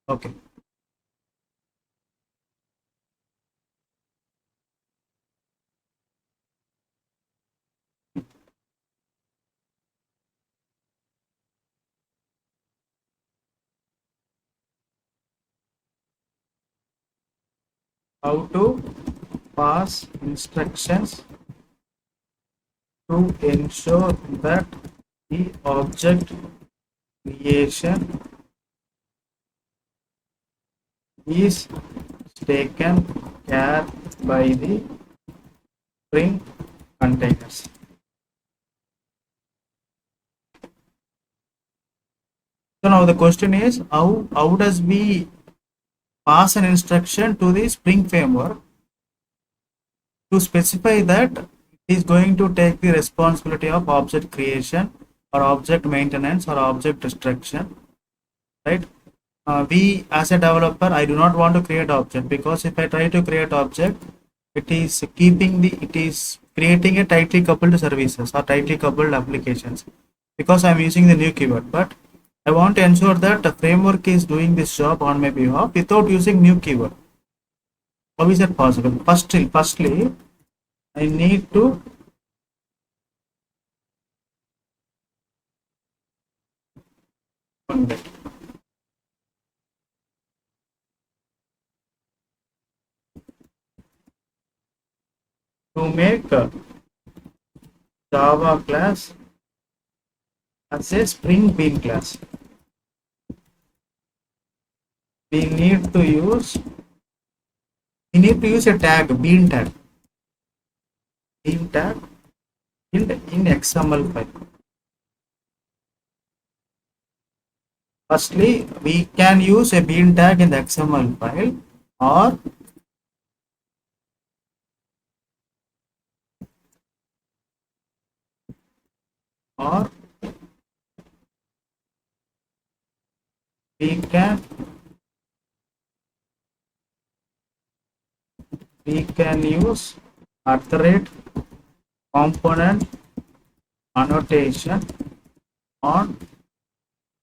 Okay. How to pass instructions to ensure that the object creation is taken care by the Spring containers. So now the question is how does we pass an instruction to the Spring framework to specify that it is going to take the responsibility of object creation or object maintenance or object destruction, right? We as a developer, I do not want to create object, because if I try to create object, it is creating a tightly coupled services or tightly coupled applications, because I'm using the new keyword. But I want to ensure that the framework is doing this job on my behalf without using new keyword. How is that possible? Firstly, I need to make a Java class as a Spring Bean class. We need to use a tag, bean tag in XML file. Firstly, we can use a bean tag in the XML file, or we can use @component annotation on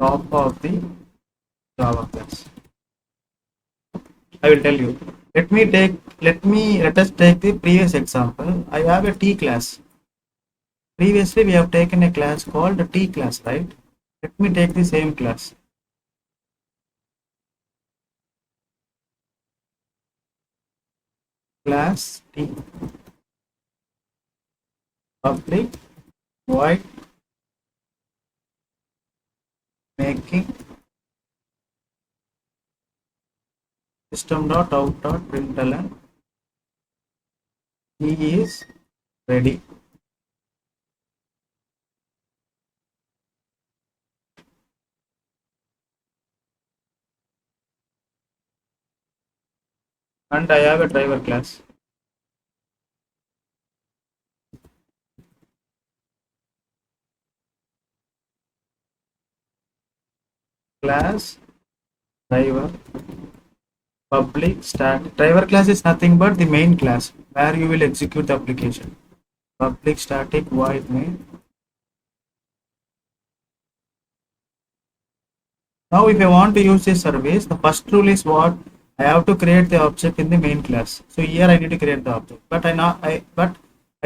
top of the Java class. I will tell you. Let us take the previous example. I have a T class. Previously, we have taken a class called the T class, right? Let me take the same class. Class T. Public void making system.out.println he is ready. And I have a driver class. Class driver public static. Driver class is nothing but the main class where you will execute the application. Public static void main. Now if I want to use this service, the first rule is what? I have to create the object in the main class. So here I need to create the object, but I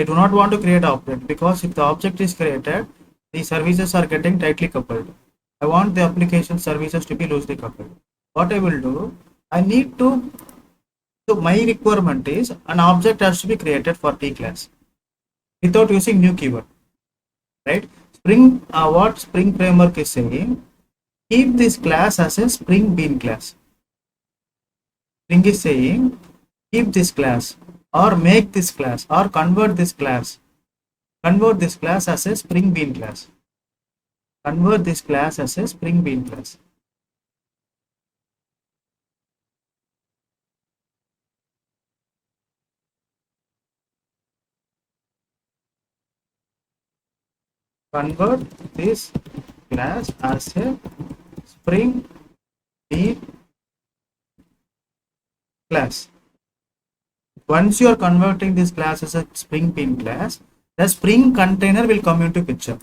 do not want to create object, because if the object is created, the services are getting tightly coupled. I want the application services to be loosely coupled. What I will do, I need to, so my requirement is an object has to be created for T class without using new keyword, right? What Spring framework is saying, keep this class as a Spring Bean class. Spring is saying, keep this class, or make this class, or convert this class as a Spring Bean class. Convert this class as a Spring Bean class. Convert this class as a Spring Bean class. Once you are converting this class as a Spring Bean class, the Spring container will come into picture.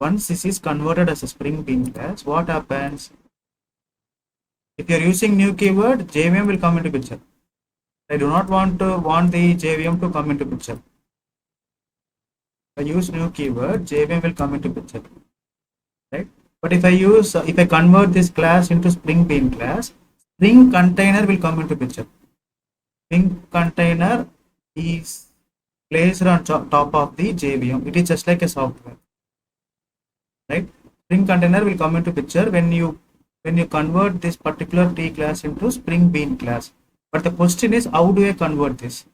Once this is converted as a Spring Bean class, what happens? If you are using new keyword, JVM will come into picture. I do not want the JVM to come into picture. If I use new keyword, JVM will come into picture, right? But if I convert this class into Spring Bean class, Spring container will come into picture. Spring container is placed on top of the JVM. It is just like a software, right? Spring container will come into picture when you convert this particular T class into Spring Bean class. But the question is, how do I convert this?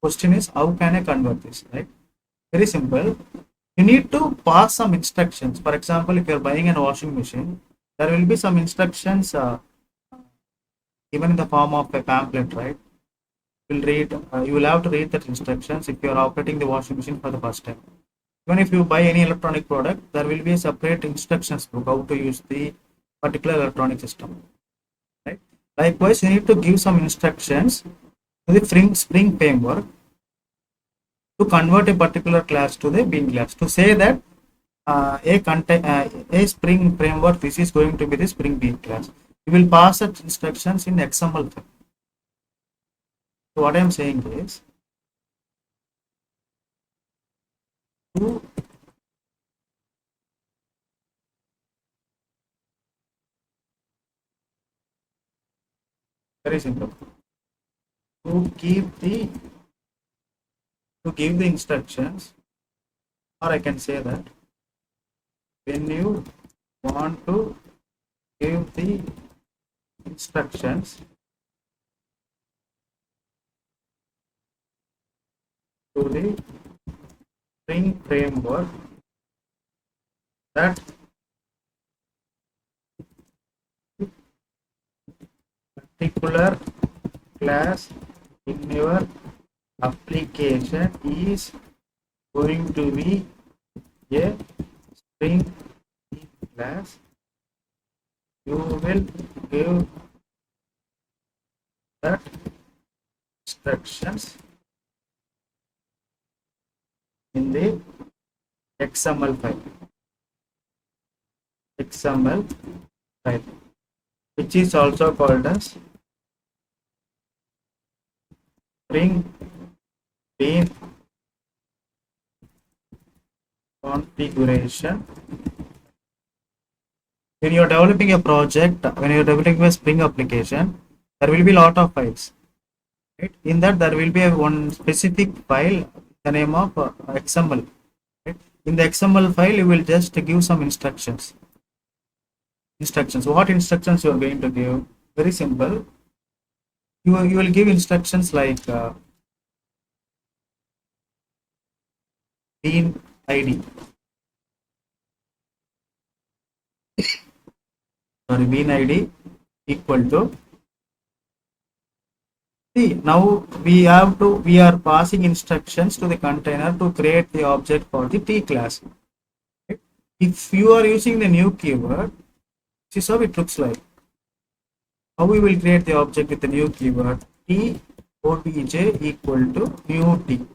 Question is, how can I convert this, right? Very simple. You need to pass some instructions. For example, if you're buying a washing machine, there will be some instructions given in the form of a pamphlet, right? You will have to read that instructions if you are operating the washing machine for the first time. Even if you buy any electronic product, there will be a separate instructions book how to use the particular electronic system, right? Likewise, you need to give some instructions to the Spring framework to convert a particular class to the Bean class. To say that a Spring framework, this is going to be the Spring Bean class. You will pass such instructions in XML file. So what I am saying is, to very simple, to give the instructions, or I can say that when you want to give the instructions to the Spring framework, that particular class in your application is going to be a Spring class, you will give that instructions in the XML file, which is also called as Spring Bean configuration. When you're developing a project, when you're developing a Spring application, there will be a lot of files, right? In that, there will be one specific file, the name of XML, right? In the XML file, you will just give some instructions. What instructions you are going to give? Very simple. You will give instructions like bean ID. Bean ID equal to, see, now we are passing instructions to the container to create the object for the T class. Right? If you are using the new keyword, this is how it looks like. How we will create the object with the new keyword T obj equal to new T.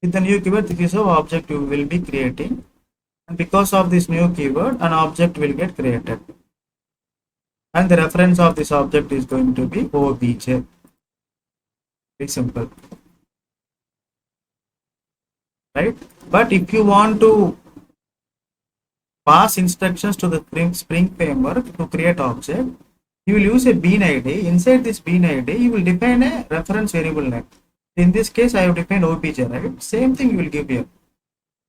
With the new keyword, this is how object you will be creating, and because of this new keyword, an object will get created, and the reference of this object is going to be obj. Very simple, right? But if you want to pass instructions to the Spring framework to create object, you will use a bean ID. Inside this bean ID, you will define a reference variable name. In this case, I have defined obj, right? Same thing you will give here.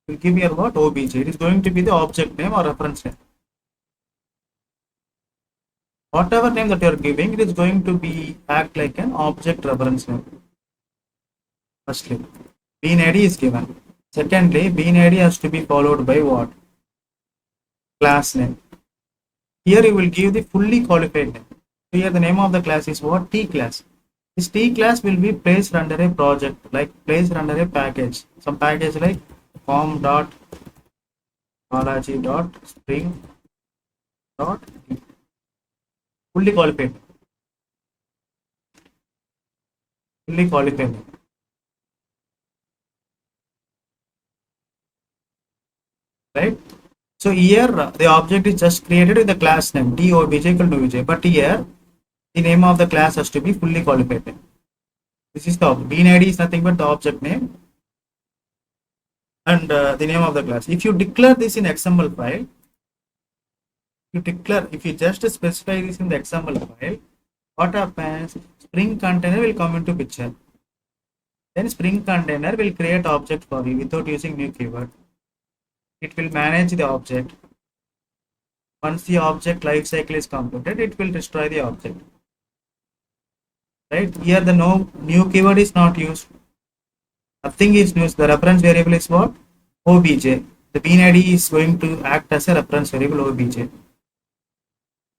You will give here what? Obj. It is going to be the object name or reference name. Whatever name that you are giving, it is going to be act like an object reference name. Firstly, bean ID is given. Secondly, bean ID has to be followed by what? Class name. Here you will give the fully qualified name. Here the name of the class is what? T class. This T class will be placed under a project, like placed under a package. Some package like form.balaji.spring. Fully qualified. Fully qualified. Right? So here the object is just created with the class name t obj equal to vj, but here the name of the class has to be fully qualified name. This is the bean id is nothing but the object name and the name of the class. If you declare this in XML file, if you just specify this in the XML file, what happens? Spring container will come into picture. Then Spring container will create object for you without using new keyword. It will manage the object. Once the object lifecycle is completed, it will destroy the object. Right here, the no new keyword is not used. Nothing is used. The reference variable is what? Obj. The bean id is going to act as a reference variable obj.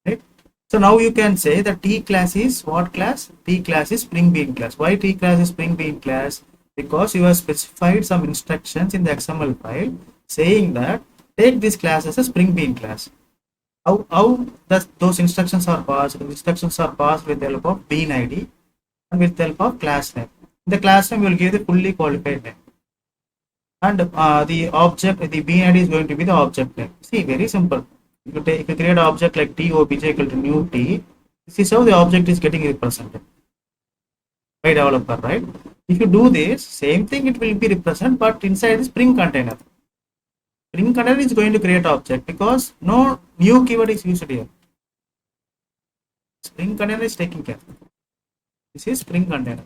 Right. So now you can say that T class is what class? T class is Spring Bean class. Why T class is Spring Bean class? Because you have specified some instructions in the XML file saying that take this class as a Spring Bean class. How those instructions are passed? The instructions are passed with the help of bean id and with the help of class name. In the class name, you will give the fully qualified name. And the object, the bean id is going to be the object name. See, very simple. If you create an object like t obj equal to new t, this is how the object is getting represented by developer, right? If you do this, same thing it will be represented, but inside the Spring container. Spring container is going to create object because no new keyword is used here. Spring container is taking care. This is Spring container.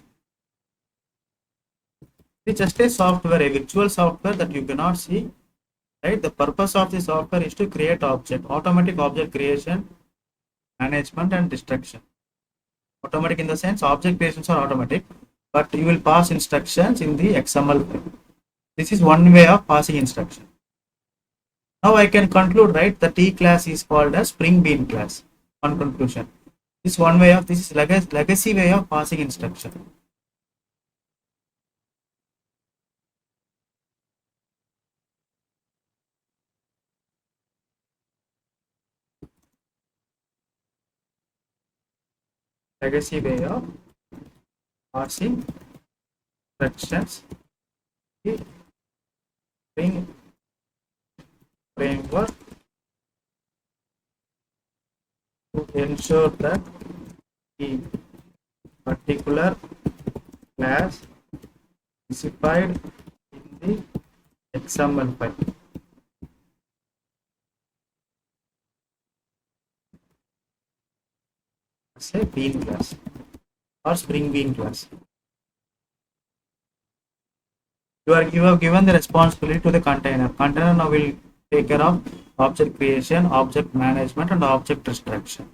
It's just a software, a virtual software that you cannot see. Right? The purpose of the software is to create object, automatic object creation, management, and destruction. Automatic in the sense object creations are automatic, but you will pass instructions in the XML file. This is one way of passing instruction. Now I can conclude, right? The T class is called as Spring Bean class. On conclusion, this one way of, this is legacy way of passing instruction. Legacy way of passing instructions. Spring framework to ensure that the particular class specified in the XML file. Say bean class or Spring Bean class. You have given the responsibility to the container. Container now will take care of object creation, object management, and object destruction.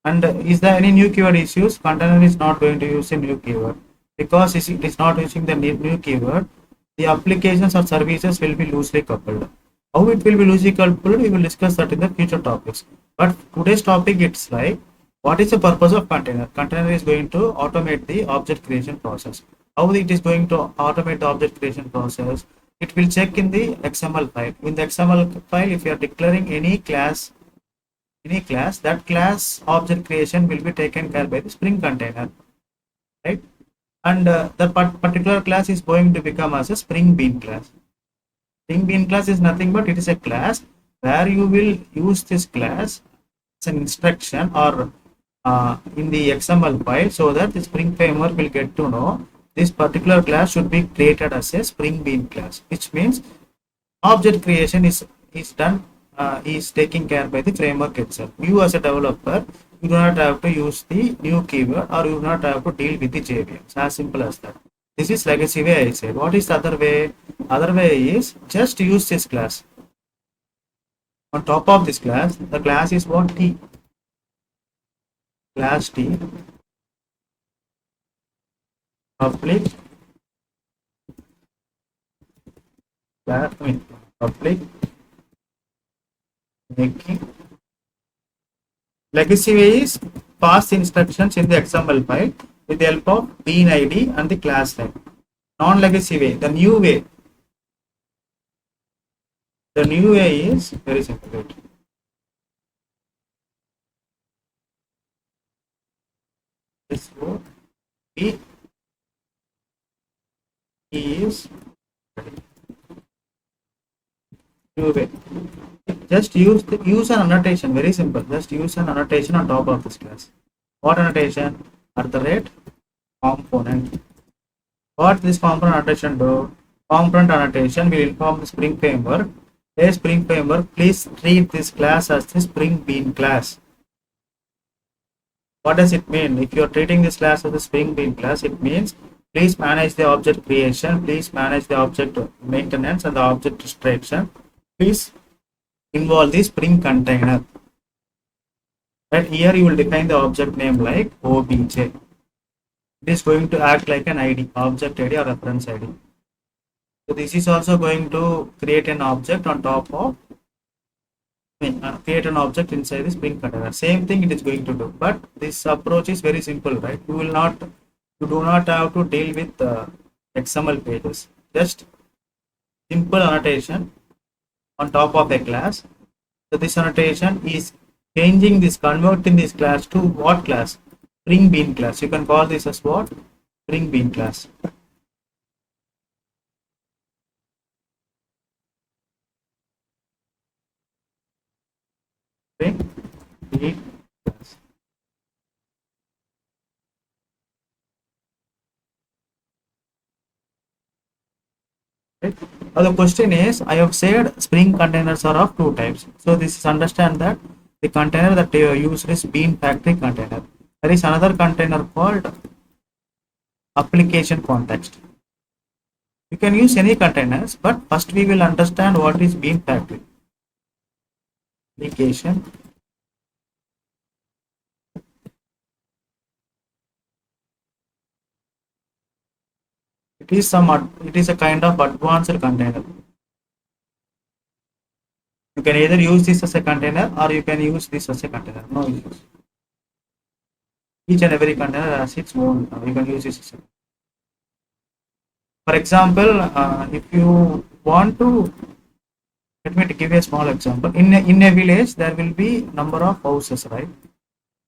And is there any new keyword is used? Container is not going to use a new keyword because it is not using the new keyword. The applications or services will be loosely coupled. How it will be loosely coupled, we will discuss that in the future topics. But today's topic, it's like, what is the purpose of container? Container is going to automate the object creation process. How it is going to automate the object creation process? It will check in the XML file. In the XML file, if you are declaring any class, that class object creation will be taken care by the Spring container, right? And the particular class is going to become as a Spring Bean class. Spring Bean class is nothing but it is a class where you will use this class as an instruction or in the XML file, so that the Spring framework will get to know this particular class should be created as a Spring Bean class, which means object creation is done, is taken care by the framework itself. You as a developer, you do not have to use the new keyword or you do not have to deal with the JVMs. As simple as that. This is legacy way I said. What is the other way? Other way is just use this class. On top of this class, the class is what? T. Class T. Public. Public. Making. Legacy way is pass instructions in the XML file with the help of bean ID and the class name. Non-legacy way, the new way. The new way is very simple. This would be is new way. Use an annotation. Very simple. Just use an annotation on top of this class. What annotation? At the rate component. What this component annotation do? Component annotation will inform the Spring Framework. Hey Spring Framework, please treat this class as the Spring Bean class. What does it mean? If you are treating this class as a Spring Bean class, it means please manage the object creation, please manage the object maintenance and the object restriction. Please involve the Spring container. Right here you will define the object name like obj. It is going to act like an ID, object ID or reference ID. So this is also going to create an object on top of create an object inside the Spring container. Same thing it is going to do, but this approach is very simple, right? You do not have to deal with XML pages. Just simple annotation on top of a class. So this annotation is changing this, converting this class to what class? Spring Bean class. You can call this as what? Spring Bean class. Spring Bean class. Right? Now the question is, I have said Spring containers are of two types. So this is understand that the container that you use is Bean Factory container. There is another container called application context. You can use any containers, but first we will understand what is Bean Factory. Application it is a kind of advanced container. You can either use this as a container or you can use this as a container. No issues. Each and every container has its own. You can use this as a. For example, if you want to, let me give a small example. In a village, there will be number of houses, right?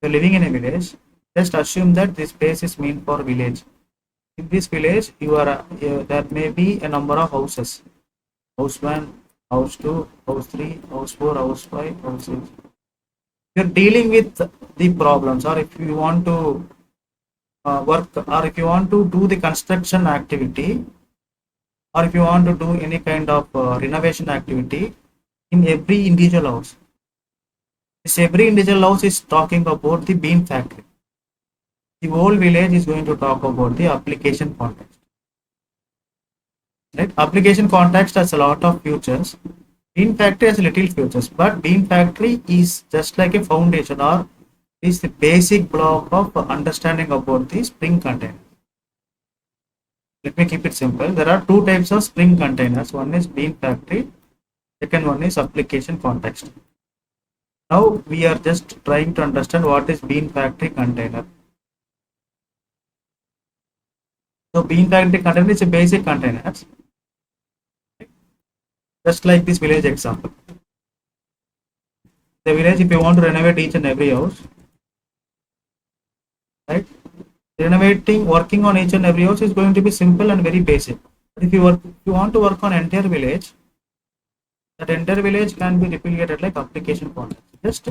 You're living in a village. Just assume that this place is meant for village. In this village, there may be a number of houses. House 1, house 2, house 3, house 4, house 5, house 6. You're dealing with the problems, or if you want to work, or if you want to do the construction activity, or if you want to do any kind of renovation activity in every individual house. This every individual house is talking about the Bean Factory. The whole village is going to talk about the application context. Right? Application context has a lot of features. Bean Factory has little features, but Bean Factory is just like a foundation, or is the basic block of understanding about the Spring container. Let me keep it simple. There are two types of Spring containers. One is Bean Factory, second one is application context. Now we are just trying to understand what is Bean Factory container. So Bean Factory container is a basic container, just like this village example. The village, if you want to renovate each and every house, right? Working on each and every house is going to be simple and very basic. But if you want to work on entire village, that entire village can be replicated like application context. Just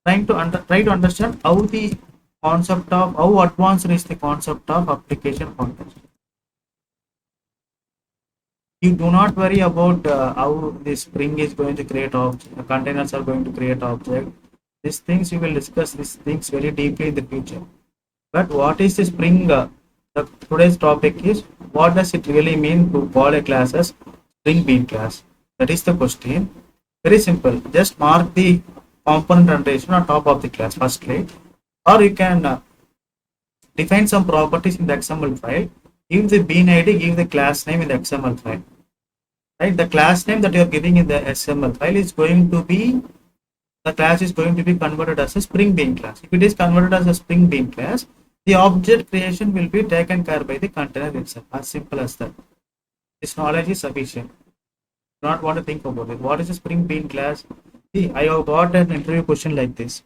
try to understand how the concept of how advanced is the concept of application context. You do not worry about how the Spring is going to create object, the containers are going to create object. These things you will discuss these things very deeply in the future. But what is the Spring? Today's topic is, what does it really mean to call a class as Spring Bean class? That is the question. Very simple. Just mark the component annotation on top of the class firstly, or you can define some properties in the XML file. Give the bean ID, give the class name in the XML file. Right? The class name that you are giving in the XML file is going to be, the class is going to be converted as a Spring Bean class. If it is converted as a Spring Bean class, the object creation will be taken care by the container itself. As simple as that. This knowledge is sufficient. Do not want to think about it. What is a Spring Bean class? See, I have got an interview question like this.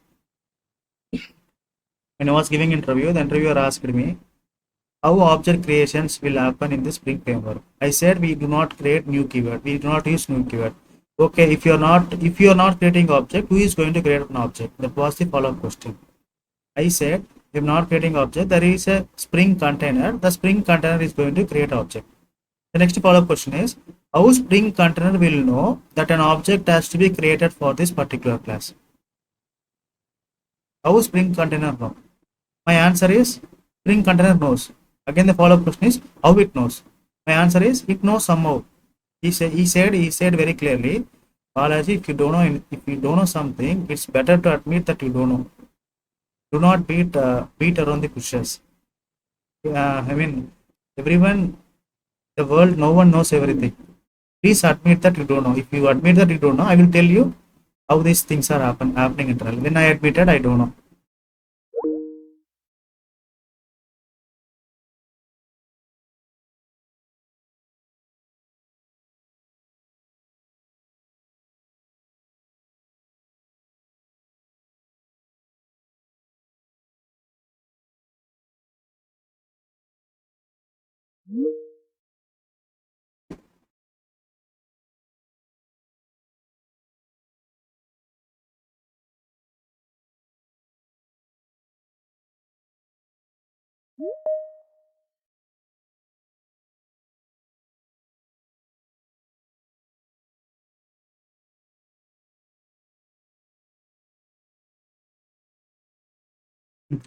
When I was giving interview, the interviewer asked me, how object creations will happen in the Spring framework. I said we do not create new keyword. We do not use new keyword. Okay, if you are not creating object, who is going to create an object? That was the follow-up question. I said, if not creating object, there is a Spring container. The Spring container is going to create object. The next follow-up question is, how Spring container will know that an object has to be created for this particular class? How Spring container know? My answer is Spring container knows. Again, the follow-up question is, how it knows? My answer is, it knows somehow. He said very clearly, Balaji, if you don't know something, it's better to admit that you don't know. Do not beat around the bushes. I mean, everyone, the world, no one knows everything. Please admit that you don't know. If you admit that you don't know, I will tell you how these things are happening internally. When I admitted I don't know.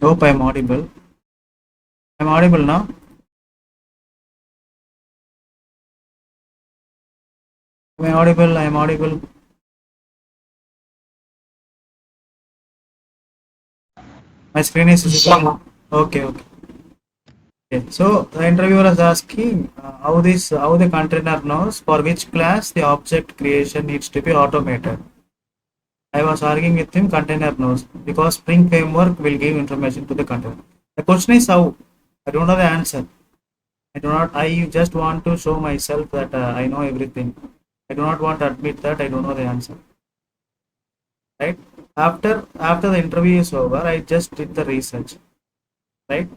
Hope I am audible. I'm audible now. Am I audible? I am audible. My screen is visible. Okay, okay. Okay. So the interviewer is asking how the container knows for which class the object creation needs to be automated. I was arguing with him container knows because Spring framework will give information to the container. The question is how. I don't know the answer. I do not. I just want to show myself that I know everything. I do not want to admit that I don't know the answer. Right? After the interview is over, I just did the research. Right?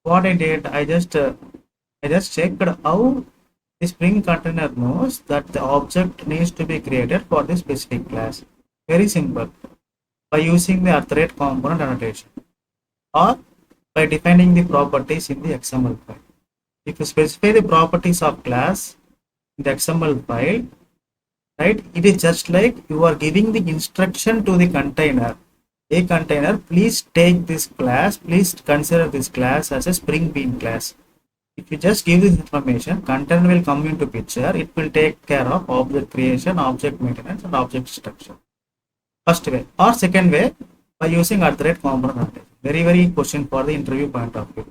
What I did, I just checked how the Spring container knows that the object needs to be created for the specific class. Very simple. By using the authorate component annotation or by defining the properties in the XML file. If you specify the properties of class in the XML file, right, it is just like you are giving the instruction to the container. A container, please take this class, please consider this class as a Spring Bean class. If you just give this information, container will come into picture. It will take care of object creation, object maintenance, and object structure. First way. Or second way, by using authorate component. Very, very question for the interview point of view.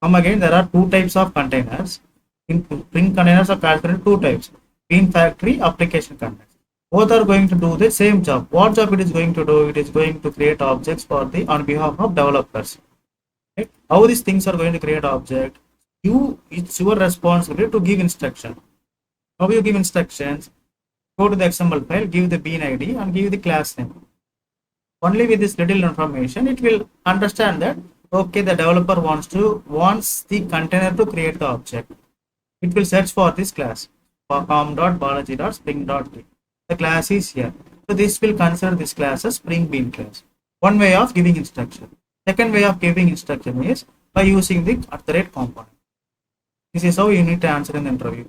Come again, there are two types of containers. In Spring containers are classified into two types. Bean factory, application context. Both are going to do the same job. What job it is going to do? It is going to create objects for the on behalf of developers. Right? How these things are going to create object? It's your responsibility to give instruction. How you give instructions? Go to the XML file, give the bean ID, and give the class name. Only with this little information, it will understand that okay, the developer wants the container to create the object. It will search for this class for com.balaji.spring.t. The class is here. So this will consider this class as Spring Bean class. One way of giving instruction. Second way of giving instruction is by using the @ component. This is how you need to answer in the interview.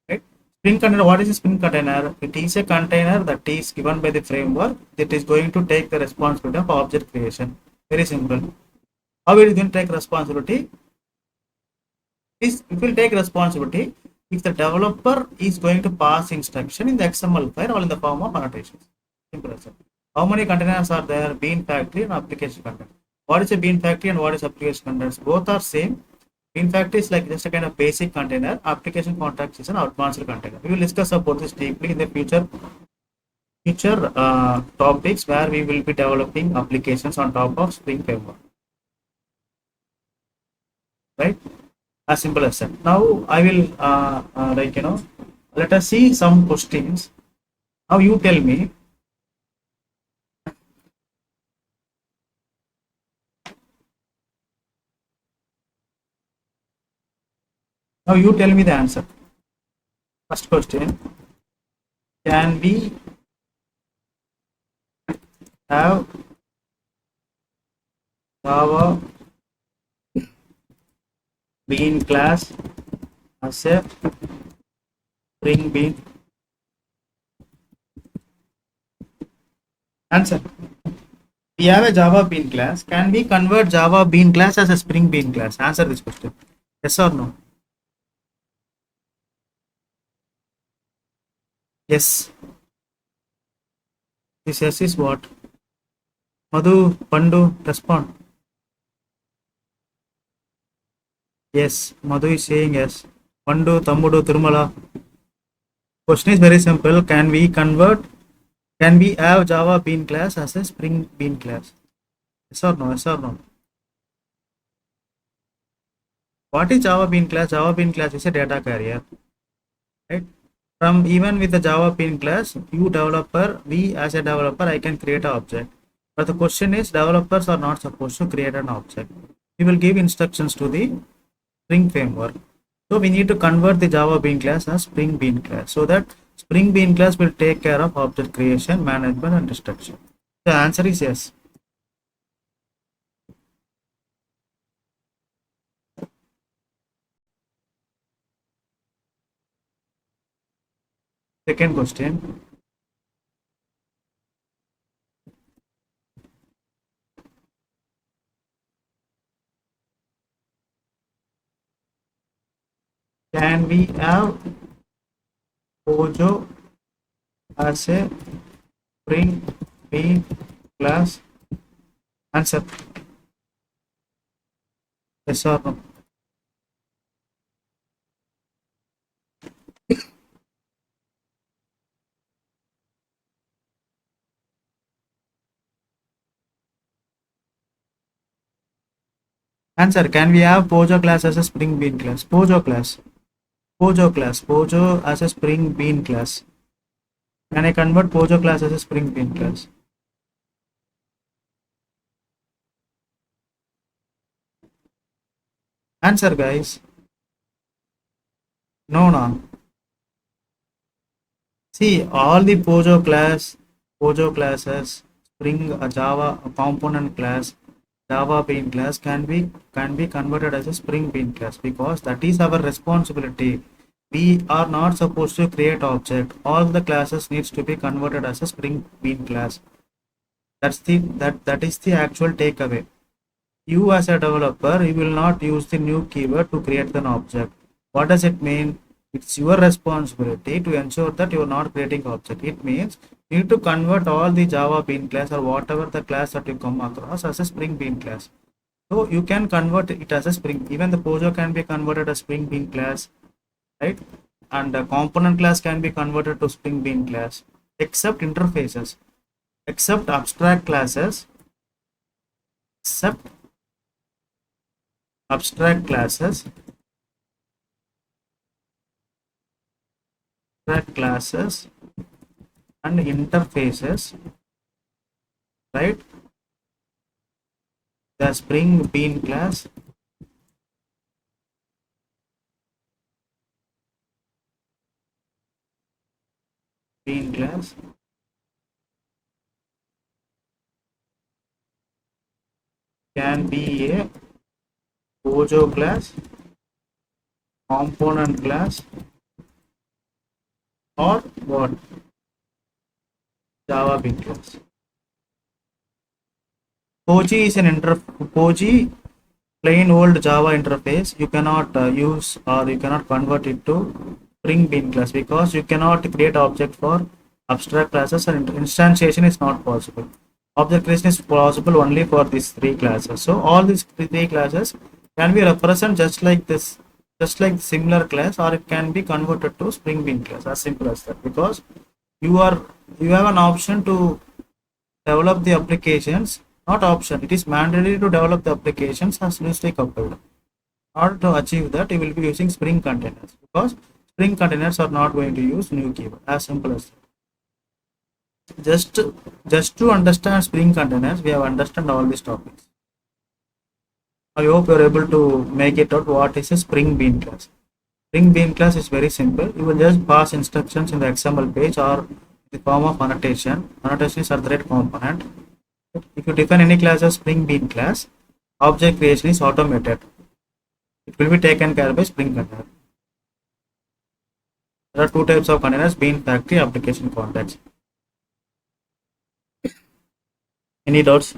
Right? Spring container, what is a Spring container? It is a container that is given by the framework that is going to take the responsibility of object creation. Very simple. How it is going to take responsibility? It will take responsibility if the developer is going to pass instruction in the XML file or in the form of annotations. Simple as that. How many containers are there? Bean factory and application container. What is a bean factory and what is application containers? Both are same. Bean factory is like just a kind of basic container. Application context is an advanced container. We will discuss about this deeply in the future topics where we will be developing applications on top of Spring framework. Right? As simple as that. Now I will let us see some questions. Now you tell me. Now you tell me the answer. First question, can we have Java bean class as a spring bean? Answer. We have a Java bean class. Can we convert Java bean class as a spring bean class? Answer this question. Yes or no? Yes. This yes is what? Madhu, Pandu, respond. Yes. Madhu is saying yes. Pandu, Tammudu, Tirumala. Question is very simple. Can we have Java bean class as a spring bean class? Yes or no? Yes or no? What is Java bean class? Java bean class is a data carrier, right? From even with the Java bean class, you developer, we as a developer, I can create an object. But the question is, developers are not supposed to create an object. We will give instructions to the Spring framework. So we need to convert the Java bean class as Spring bean class, so that Spring bean class will take care of object creation, management, and destruction. The answer is yes. Second question. Can we have Pojo as a Spring bean class? Answer. Yes or no? Answer. Can we have Pojo class as a Spring bean class? Pojo class. Pojo class. Pojo as a Spring bean class. Can I convert Pojo class as a Spring bean class? Answer, guys. No, no. See, all the Pojo classes, Spring, Java component class, Java bean class can be converted as a Spring bean class, because that is our responsibility. We are not supposed to create object. All the classes needs to be converted as a Spring bean class. That is the actual takeaway. You as a developer, you will not use the new keyword to create an object. What does it mean? It's your responsibility to ensure that you are not creating object. It means you need to convert all the Java bean class or whatever the class that you come across as a Spring bean class. So you can convert it as a Spring. Even the Pojo can be converted as Spring bean class, right? And the component class can be converted to Spring bean class, except interfaces, except abstract classes, except abstract classes, classes and interfaces, right? The Spring bean class can be a Pojo class, component class, or what? Java bean class. Poji is Poji, plain old Java interface. You cannot use, or you cannot convert it to Spring bean class, because you cannot create object for abstract classes, and instantiation is not possible. Object creation is possible only for these three classes. So all these three classes can be represented just like this, just like similar class, or it can be converted to Spring bean class, as simple as that. Because you are you have an option to develop the applications, not option, it is mandatory to develop the applications as loosely coupled. In order to achieve that, you will be using Spring containers, because Spring containers are not going to use new keyword, as simple as that. Just to understand Spring containers, we have understand all these topics. I hope you are able to make it out what is a Spring bean class. Spring Bean class is very simple. You will just pass instructions in the XML page or in the form of annotation. Annotation is array component. If you define any class as Spring Bean class, object creation is automated. It will be taken care by Spring container. There are two types of containers: Bean Factory, application context. Any doubts?